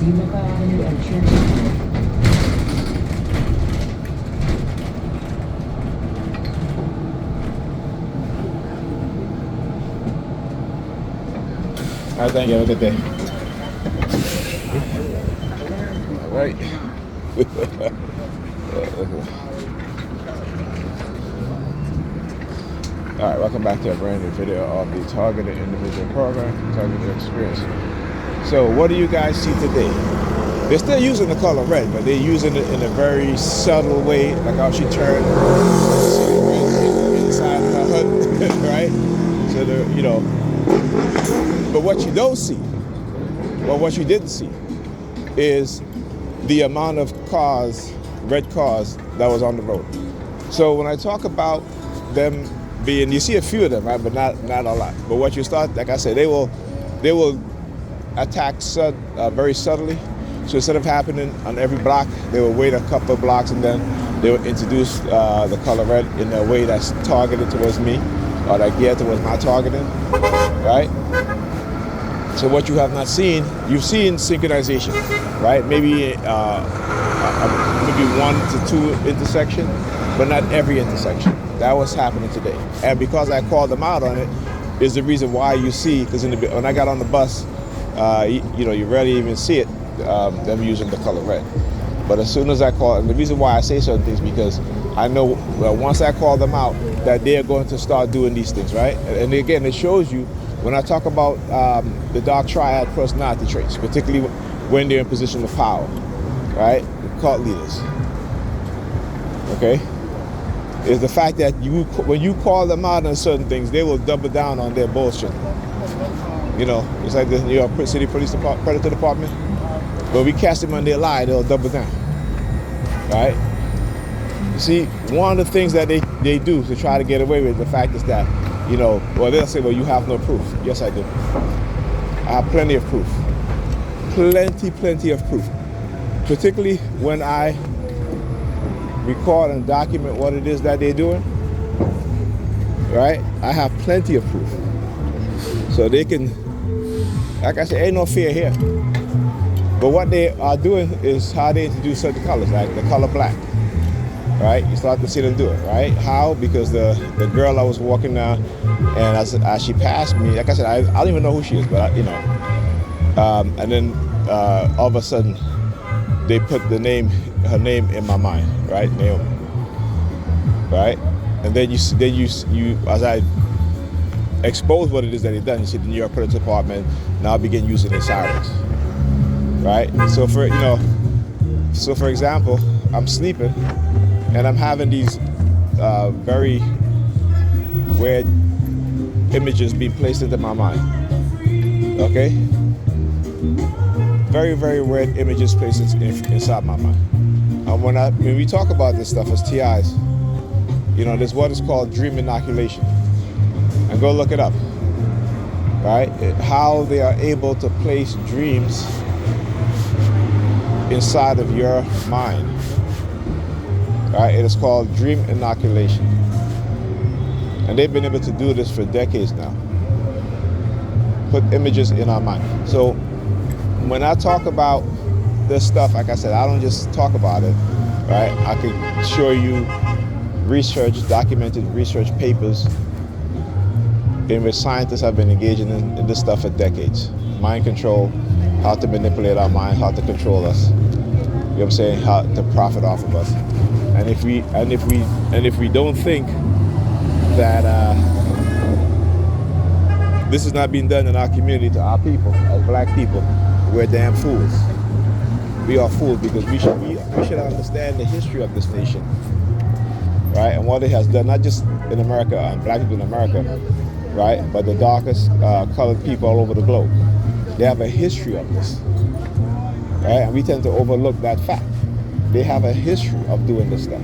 Seneca Avenue and Church. I thank you. Have a good day. All right. All right, welcome back to a brand new video of the Targeted Individual Program, Targeted Experience. So what do you guys see today? They're still using the color red, but they're using it in a very subtle way, like how she turned inside her hood, right? So the, you know, but what you don't see, or what you didn't see, is the amount of cars, red cars, that was on the road. So when I talk about them being, you see a few of them, right, but not a lot. But what you start, like I said, they will attack very subtly. So instead of happening on every block, they will wait a couple of blocks and then they will introduce the color red in a way that's targeted towards me, or that geared towards my targeting, right? So what you have not seen, you've seen synchronization, right? Maybe maybe 1 to 2 intersection, but not every intersection. That was happening today. And because I called them out on it, is the reason why you see, because when I got on the bus, you rarely even see it, them using the color red. But as soon as I call, and the reason why I say certain things, because I know, well, once I call them out, that they're going to start doing these things, right? And again, it shows you, when I talk about the dark triad personality traits, particularly when they're in position of power, right? The cult leaders, okay? Is the fact that when you call them out on certain things, they will double down on their bullshit. You know, it's like the New York City Police Predator Department. When we catch them on their lie, they'll double down, right? You see, one of the things that they do to try to get away with the fact is that, you know, well, they'll say, well, you have no proof. Yes, I do. I have plenty of proof. Plenty of proof. Particularly when I record and document what it is that they're doing, right? I have plenty of proof. So they can, like I said, ain't no fear here. But what they are doing is how they introduce certain colors, like the color black, right? You start to see them do it, right? How? Because the girl I was walking down, and as she passed me, like I said, I don't even know who she is, but you know. And then all of a sudden, they put her name in my mind, right? Naomi, right? And then you as I expose what it is that they've done, you see the New York Police Department now begin using their sirens, right? So for example, I'm sleeping and I'm having these very weird images being placed into my mind, okay? Very, very weird images placed inside my mind. And when we talk about this stuff as TIs, you know, there's what is called dream inoculation. And go look it up, right? How they are able to place dreams inside of your mind, right? It is called dream inoculation. And they've been able to do this for decades now. Put images in our mind. So when I talk about this stuff, like I said, I don't just talk about it, right? I could show you documented research papers in which scientists have been engaging in this stuff for decades. Mind control, how to manipulate our mind, how to control us. You know what I'm saying? How to profit off of us. And if we don't think that this is not being done in our community to our people, as black people, we're damn fools. We are fools because we should understand the history of this nation, right? And what it has done, not just in America and black people in America, right? But the darkest colored people all over the globe. They have a history of this, right? And we tend to overlook that fact. They have a history of doing this stuff,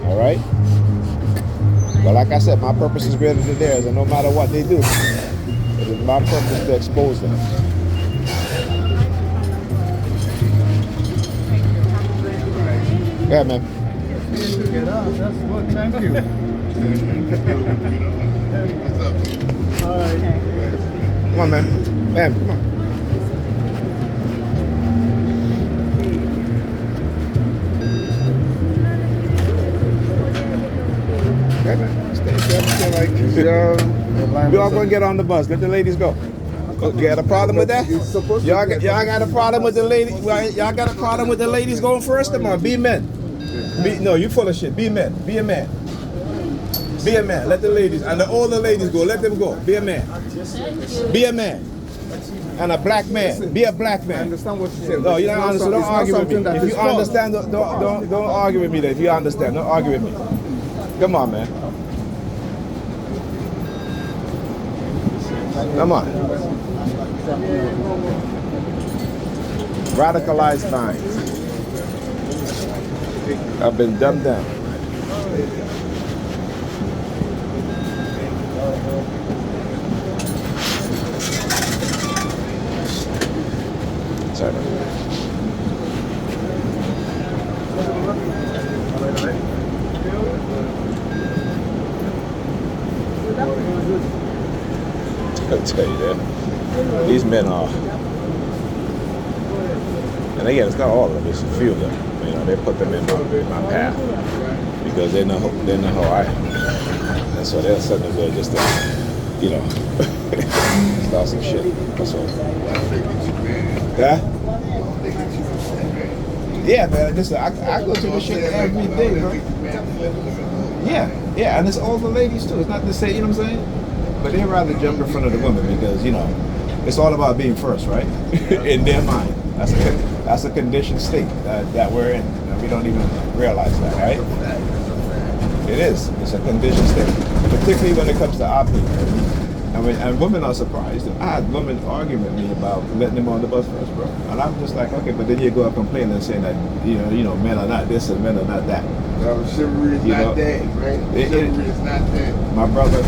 all right? But like I said, my purpose is greater than theirs, and no matter what they do, it is my purpose to expose them. Yeah, man. That's what, thank you. What's up? All right. Come on, man. Man, come on. Okay, man. Stay like this. We all gonna get on the bus. Let the ladies go. You got a problem with that? Y'all got a problem with the ladies? Y'all got a problem with the ladies going first? Come on, be men. No, you full of shit. Be men. Be a man. Be a man. Let the ladies and the older ladies go. Let them go. Be a man. Be a man. And a black man. Be a black man. I understand what you said. No, you don't understand. Don't argue with me. If you understand, don't argue with me. Then if you understand, don't argue with me. Come on, man. Come on. Radicalized minds. I've been dumbed down. Sorry. I'll tell you that. These men are, and again, it's not all of them, it's a few of them. You know, they put them in my path because they know how I am. And so they'll suddenly go just to, you know, start some shit. That's all. Yeah? Yeah, man. Listen, I go through this shit every day, bro. Yeah, and it's all the ladies too. It's not to say, you know what I'm saying? But they'd rather jump in front of the women because, you know, it's all about being first, right? In their mind. That's a conditioned state that we're in. And we don't even realize that, right? It is. It's a conditioned state. Particularly when it comes to our people. And women are surprised. I had women arguing with me about letting them on the bus first, bro. And I'm just like, okay, but then you go up complaining and saying that, you know, men are not this and men are not that. Chivalry is not that, right? Chivalry is not that. My brother,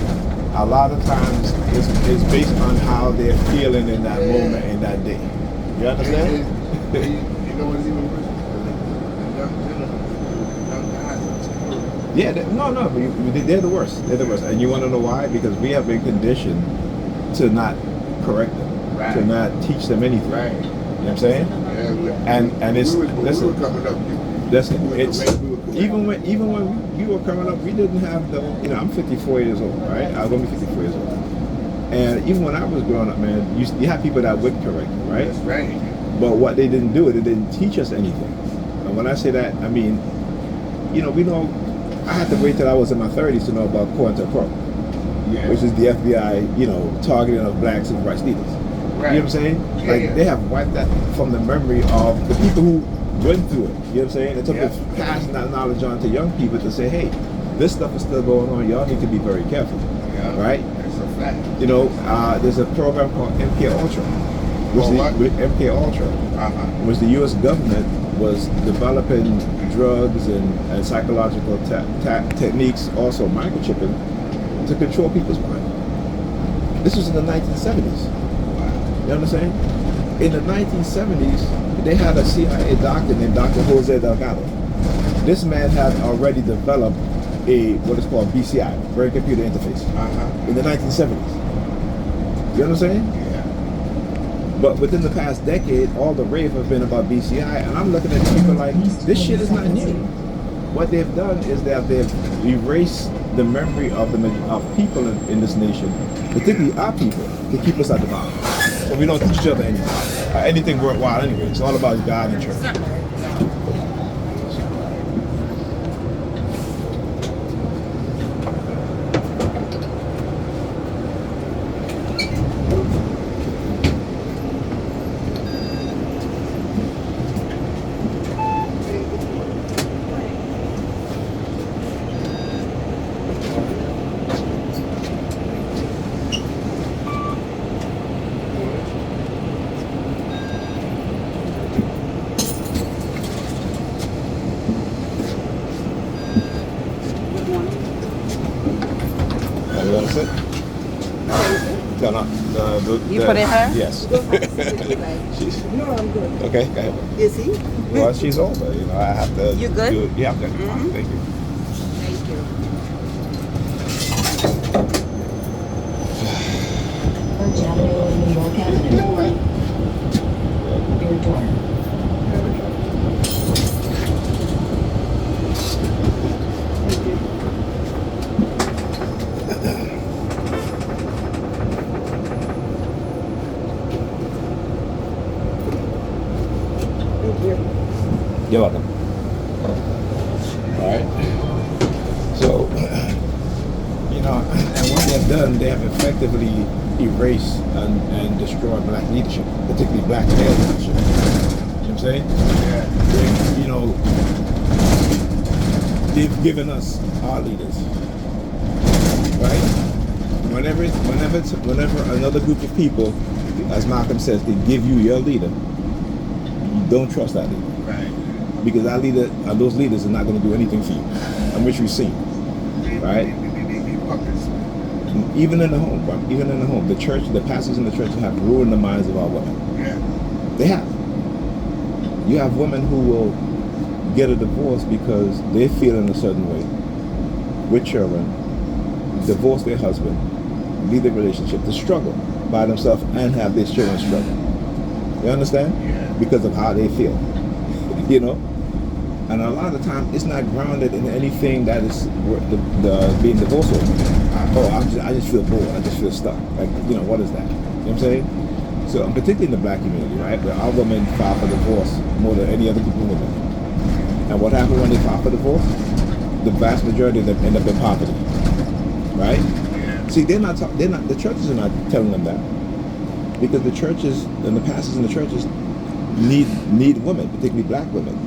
a lot of times it's based on how they're feeling in that moment, in that day. You understand? You know what's even worse? The young guys. No, but they're the worst. They're the worst. And you want to know why? Because we have been conditioned to not correct them, right, to not teach them anything. Right. You know what I'm saying? Yeah, and it's, listen, we were coming up, even when we were coming up, we didn't have the, you know, I'm 54 years old, right? I'm going to be 54 years old. And even when I was growing up, man, you had people that would correct you, right? That's right. But what they didn't do, they didn't teach us anything. And when I say that, I mean, you know, I had to wait till I was in my 30s to know about COINTELPRO, which is the FBI, you know, targeting of black civil rights leaders. Right. You know what I'm saying? They have wiped that from the memory of the people who went through it. You know what I'm saying? It's up to passing that knowledge on to young people to say, hey, this stuff is still going on. Y'all need to be very careful. Yeah. Right? That's a fact. You know, there's a program called MK Ultra, which the U.S. government was developing drugs and psychological techniques, also microchipping, to control people's mind. This was in the 1970s. You know what I'm saying? In the 1970s, they had a CIA doctor named Dr. Jose Delgado. This man had already developed what is called BCI, brain computer interface, in the 1970s. You know what I'm saying? Yeah. But within the past decade, all the rave have been about BCI, and I'm looking at people like, this shit is not new. What they've done is that they've erased the memory of people in this nation, particularly our people, to keep us at the bottom. So we don't teach each other anything worthwhile anyway. It's all about God and church. You put in her? Yes. No, I'm good. Okay, go ahead. Is he? Well, she's older, you know, I have to. You good? Yeah, I'm good. Mm-hmm. Thank you. Thank you. New York Avenue. Your door. You're welcome. All right. So, you know, and what they've done, they have effectively erased and destroyed black leadership, particularly black male leadership. You know what I'm saying? Yeah. They, you know, they've given us our leaders, right? Whenever another group of people, as Malcolm says, they give you your leader, you don't trust that leader. Right. Because our leader, those leaders are not going to do anything for you, and which we've seen, right? Even in the home, bro. Even in the home, the church, the pastors in the church have ruined the minds of our women. Yeah. They have. You have women who will get a divorce because they feel in a certain way with children, divorce their husband, leave the relationship to struggle by themselves and have their children struggle. You understand? Yeah. Because of how they feel. You know? And a lot of the time, it's not grounded in anything that is the being divorced over. Oh, I just feel bored. I just feel stuck. Like, you know, what is that? You know what I'm saying? So, particularly in the black community, right, where our women file for divorce more than any other group of women. And what happens when they file for divorce? The vast majority of them end up in poverty, right? See, the churches are not telling them that, because the churches and the pastors in the churches need women, particularly black women,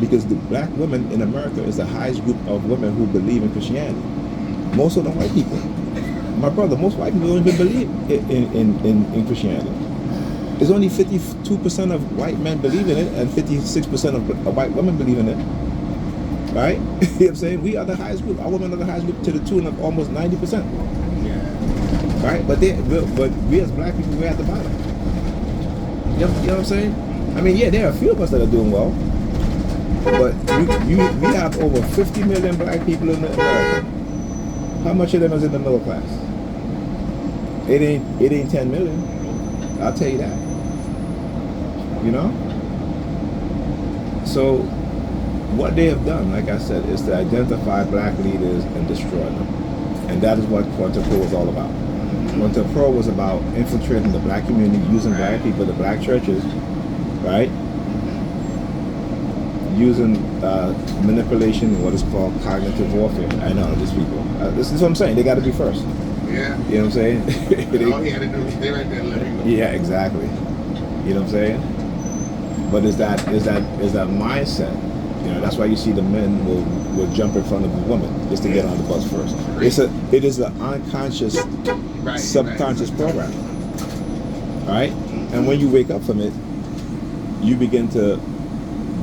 because the black women in America is the highest group of women who believe in Christianity. Most of them white people. My brother, most white people don't even believe in Christianity. There's only 52% of white men believe in it, and 56% of white women believe in it. Right? You know what I'm saying? We are the highest group. Our women are the highest group to the tune of almost 90%. Yeah. Right? But we as black people, we're at the bottom. You know what I'm saying? I mean, yeah, there are a few of us that are doing well. But we have over 50 million black people in America. How much of them is in the middle class? It ain't 10 million. I'll tell you that. You know? So what they have done, like I said, is to identify black leaders and destroy them. And that is what Quantum Pro was all about. Quantum Pro was about infiltrating the black community, using black people, the black churches, right? Using manipulation, what is called cognitive warfare. I know these people. This is what I'm saying. They got to be first. Yeah. You know what I'm saying? All he had to do was stay right there and let me know. Yeah, exactly. You know what I'm saying? But is that mindset? You know, that's why you see the men will jump in front of the woman just to get on the bus first. It is an unconscious, subconscious program. Right? And when you wake up from it, you begin to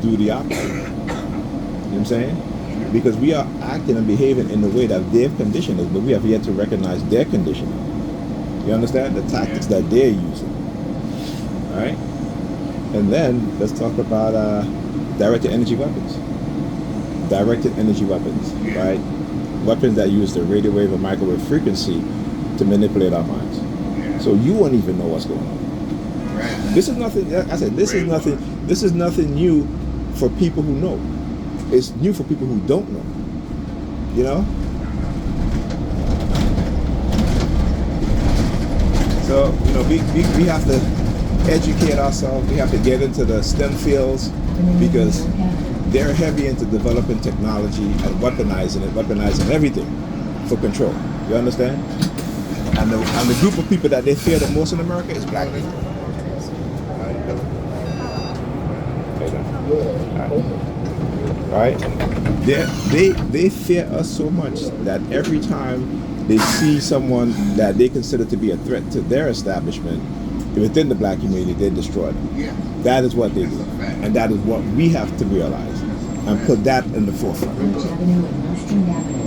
do the opposite. You know what I'm saying? Because we are acting and behaving in the way that they've conditioned us, but we have yet to recognize their conditioning. You understand? The tactics that they're using. All right? And then let's talk about directed energy weapons. Directed energy weapons, right? Weapons that use the radio wave or microwave frequency to manipulate our minds. So you won't even know what's going on. This is nothing, like I said, this is nothing new for people who know. It's new for people who don't know. You know? So, you know, we have to educate ourselves. We have to get into the STEM fields because they're heavy into developing technology and weaponizing everything for control. You understand? And the group of people that they fear the most in America is black people. All right? They fear us so much that every time they see someone that they consider to be a threat to their establishment within the black community, they destroy them. Yeah. That is what they do. And that is what we have to realize and put that in the forefront. Ridge Avenue and Western Avenue.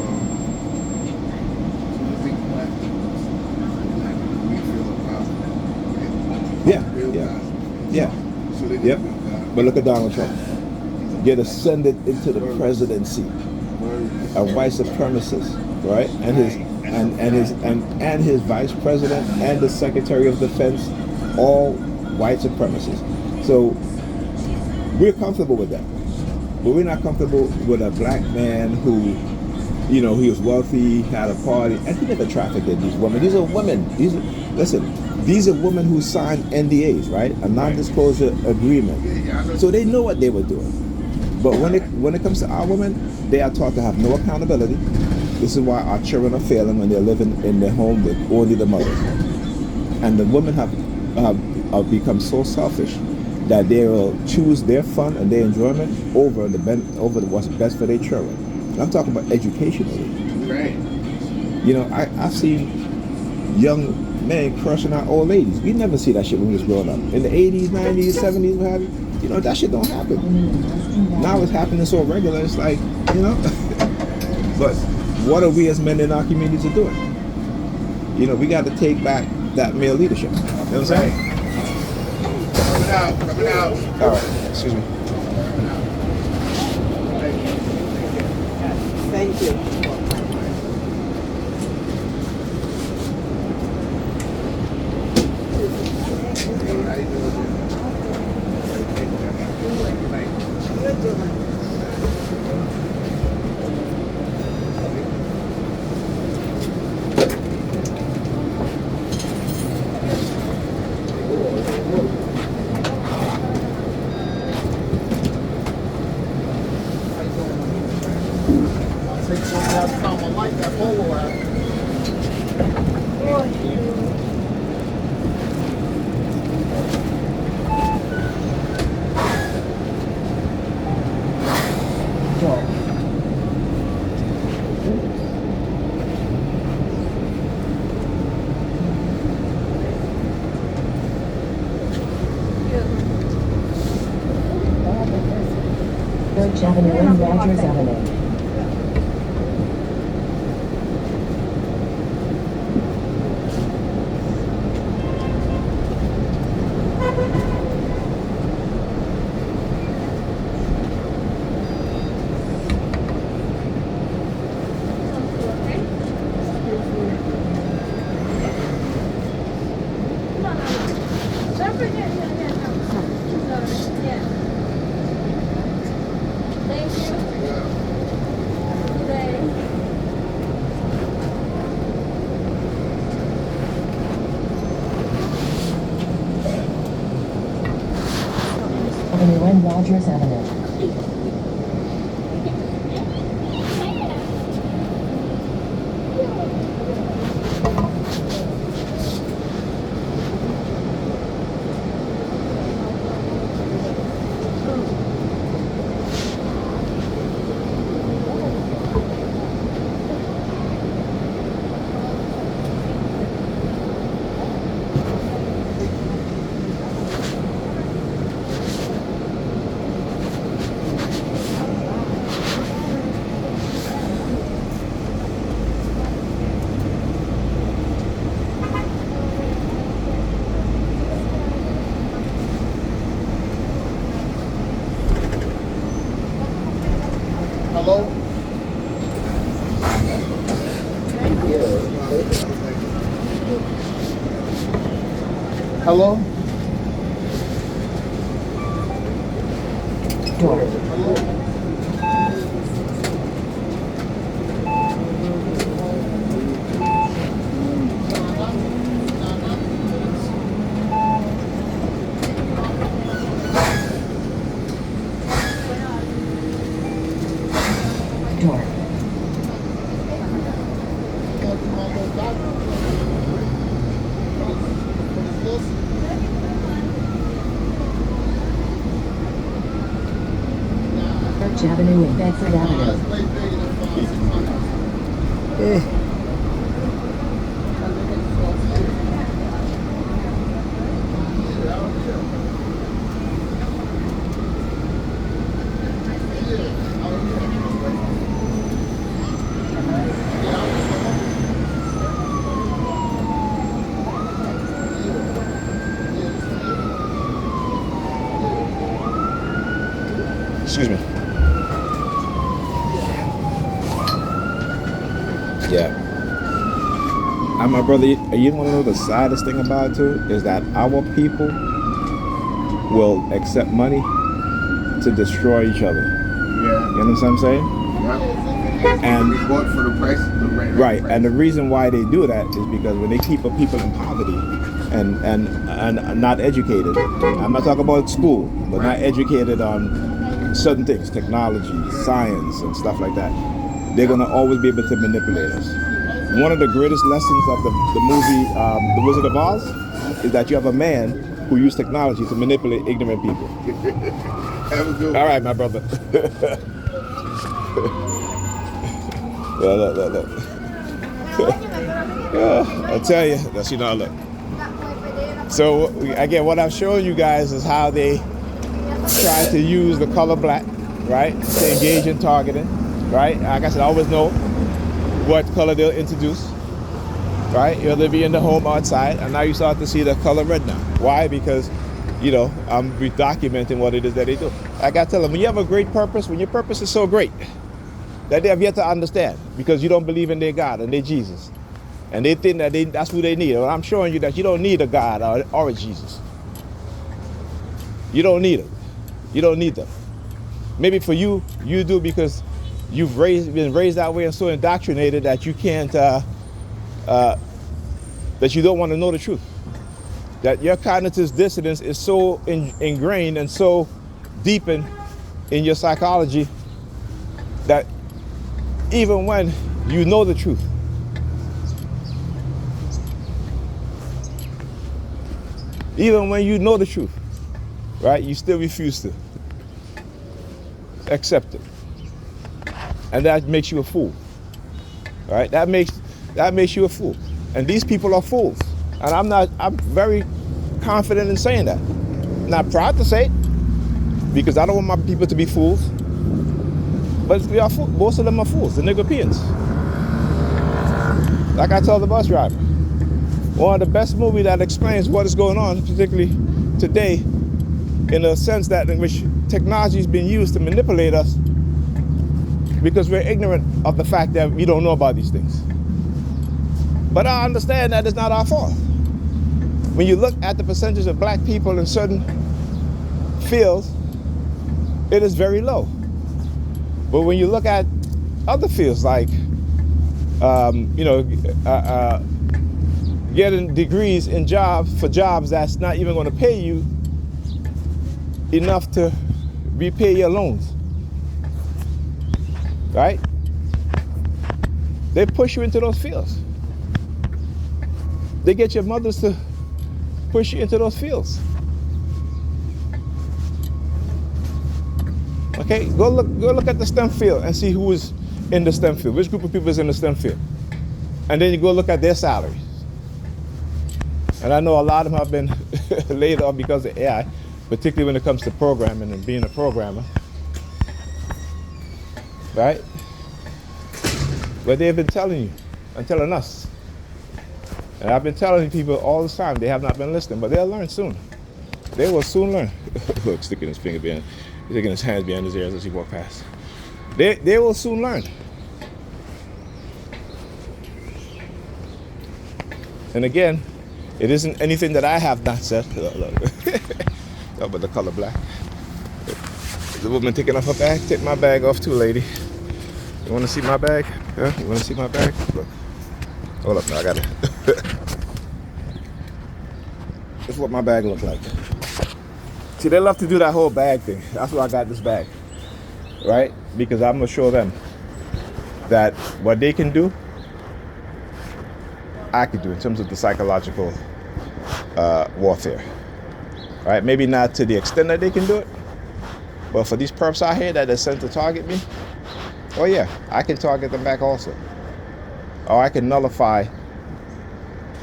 Yeah. Yep. But look at Donald Trump. Get ascended into the presidency. A white supremacist, right? And his vice president and the Secretary of Defense, all white supremacists. So we're comfortable with that. But we're not comfortable with a black man who, you know, he was wealthy, had a party, and he never trafficked these women. These are women. These are women who signed NDAs, right? A non-disclosure agreement. So they know what they were doing. But when it comes to our women, they are taught to have no accountability. This is why our children are failing when they're living in their home with only the mothers. And the women have become so selfish that they will choose their fun and their enjoyment over what's best for their children. And I'm talking about educationally. Right. You know, I've seen young men crushing out old ladies. We never see that shit when we was growing up. In the 80s, 90s, 70s, what have you. You know, that shit don't happen. Now it's happening so regular, it's like, you know. But what are we as men in our communities doing? You know, we got to take back that male leadership. You know what I'm saying? Coming out. All right, excuse me. Thank you. Birch Avenue and Rogers Avenue. Avenue and Rogers Avenue. Hello? Hello? Door. Door. Birch Avenue and Bedford Avenue. Excuse me. Yeah. And my brother, you want to know the saddest thing about it too? Is that our people will accept money to destroy each other. Yeah. You know what I'm saying? Yeah. And We bought for the price. right, and the reason why they do that is because when they keep people in poverty and not educated, I'm not talking about school, but not educated on certain things, technology, science, and stuff like that, they're going to always be able to manipulate us. One of the greatest lessons of the movie The Wizard of Oz is that you have a man who used technology to manipulate ignorant people. Have a good one. All right, my brother. Look. I tell you, that's, look. So again, what I'm showing you guys is how they try to use the color black, right, to engage in targeting, right? Like I said, I always know what color they'll introduce, right? Whether it be in the home or outside, and now you start to see the color red now. Why? Because, I'm documenting what it is that they do. Like I tell them, when you have a great purpose, when your purpose is so great that they have yet to understand because you don't believe in their God and their Jesus, and they think that that's who they need. Well, I'm showing you that you don't need a God or a Jesus. You don't need it. You don't need them. Maybe for you, you do because you've been raised that way and so indoctrinated that you can't, that you don't want to know the truth. That your cognitive dissonance is so ingrained and so deep in your psychology that even when you know the truth, right, you still refuse to accept it. And that makes you a fool, right? That makes you a fool. And these people are fools. And I'm very confident in saying that. Not proud to say it, because I don't want my people to be fools. But we are fools. Most of them are fools, the Nigerians. Like I tell the bus driver, one of the best movies that explains what is going on, particularly today, in a sense that in which technology is being used to manipulate us because we're ignorant of the fact that we don't know about these things. But I understand that it's not our fault. When you look at the percentage of black people in certain fields, it is very low. But when you look at other fields like, getting degrees in jobs that's not even going to pay you enough to repay your loans, right? They push you into those fields. They get your mothers to push you into those fields. Okay, go look at the STEM field and see who is in the STEM field. Which group of people is in the STEM field? And then you go look at their salaries. And I know a lot of them have been laid off because of AI, particularly when it comes to programming and being a programmer. Right? But they've been telling you and telling us. And I've been telling people all this time, they have not been listening, but they'll learn soon. They will soon learn. Look, sticking his finger behind, sticking his hands behind his ears as he walks past. They will soon learn. And again, it isn't anything that I have not said. Look. Oh, but the color black. The woman taking off her bag. Take my bag off too, lady. You want to see my bag? Huh? You want to see my bag? Look. Hold up now, I got it. This is what my bag looks like. See, they love to do that whole bag thing. That's why I got this bag. Right? Because I'm going to show them that what they can do, I could do in terms of the psychological warfare. Right? Maybe not to the extent that they can do it, but for these perps out here that are sent to target me, oh yeah, I can target them back also. Or I can nullify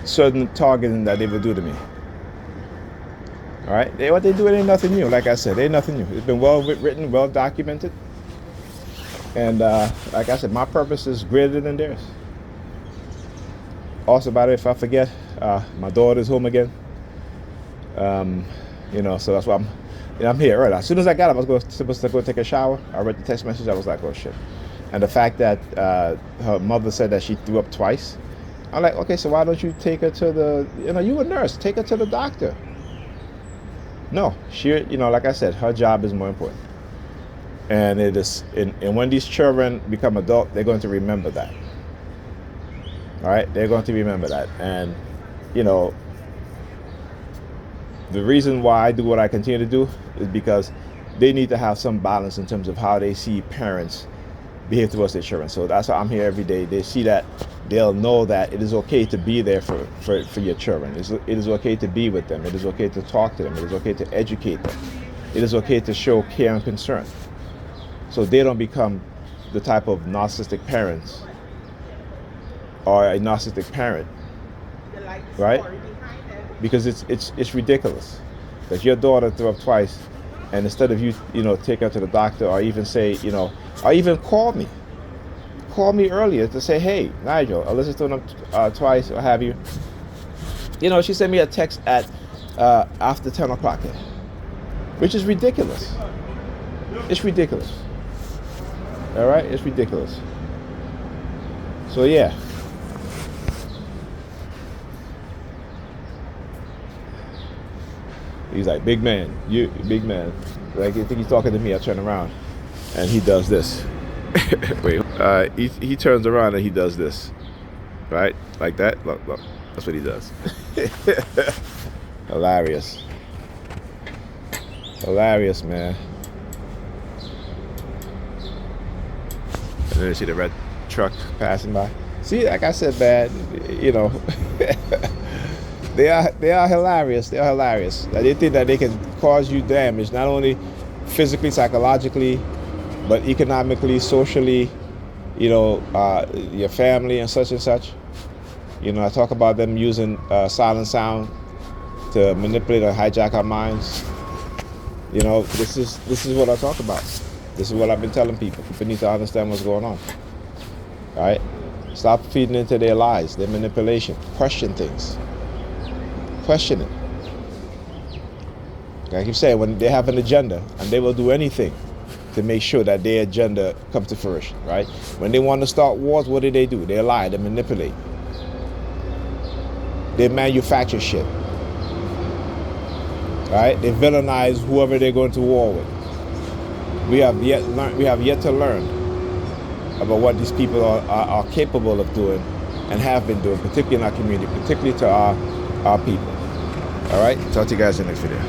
certain targeting that they will do to me. All right? What they do, it ain't nothing new. Like I said, it ain't nothing new. It's been well written, well documented. And like I said, my purpose is greater than theirs. Also, by the way, if I forget, my daughter's home again. So that's why I'm here early. As soon as I got up, I was supposed to go take a shower. I read the text message. I was like, oh shit. And the fact that her mother said that she threw up twice, I'm like, okay, so why don't you take her to the, you a nurse, take her to the doctor. No, she, like I said, her job is more important. And it is, and when these children become adult, they're going to remember that. All right, they're going to remember that. And, the reason why I do what I continue to do is because they need to have some balance in terms of how they see parents behave towards their children. So that's why I'm here every day. They see that, they'll know that it is okay to be there for your children. It is okay to be with them. It is okay to talk to them. It is okay to educate them. It is okay to show care and concern. So they don't become the type of narcissistic parents or a narcissistic parent, right? Because it's ridiculous that your daughter threw up twice, and instead of you take her to the doctor, or even say, or even call me earlier to say, hey, Nigel, Alyssa's thrown up twice, or have you. She sent me a text at after 10 o'clock, which is ridiculous. It's ridiculous. All right, it's ridiculous. So yeah. He's like, big man, you big man. Like, I think he's talking to me. I turn around, and he does this. Wait, he turns around and he does this, right? Like that. Look, that's what he does. Hilarious, man. And then you see the red truck passing by. See, like I said, bad. They are hilarious. They are hilarious. They think that they can cause you damage, not only physically, psychologically, but economically, socially, your family and such and such. I talk about them using silent sound to manipulate or hijack our minds. This is what I talk about. This is what I've been telling people. People need to understand what's going on. All right? Stop feeding into their lies, their manipulation. Question things. Question it. Like I keep saying, when they have an agenda, and they will do anything to make sure that their agenda comes to fruition, right? When they want to start wars, what do? They lie, they manipulate. They manufacture shit. Right? They villainize whoever they're going to war with. We have yet to learn about what these people are capable of doing and have been doing, particularly in our community, particularly to our people. All right? Talk to you guys in the next video.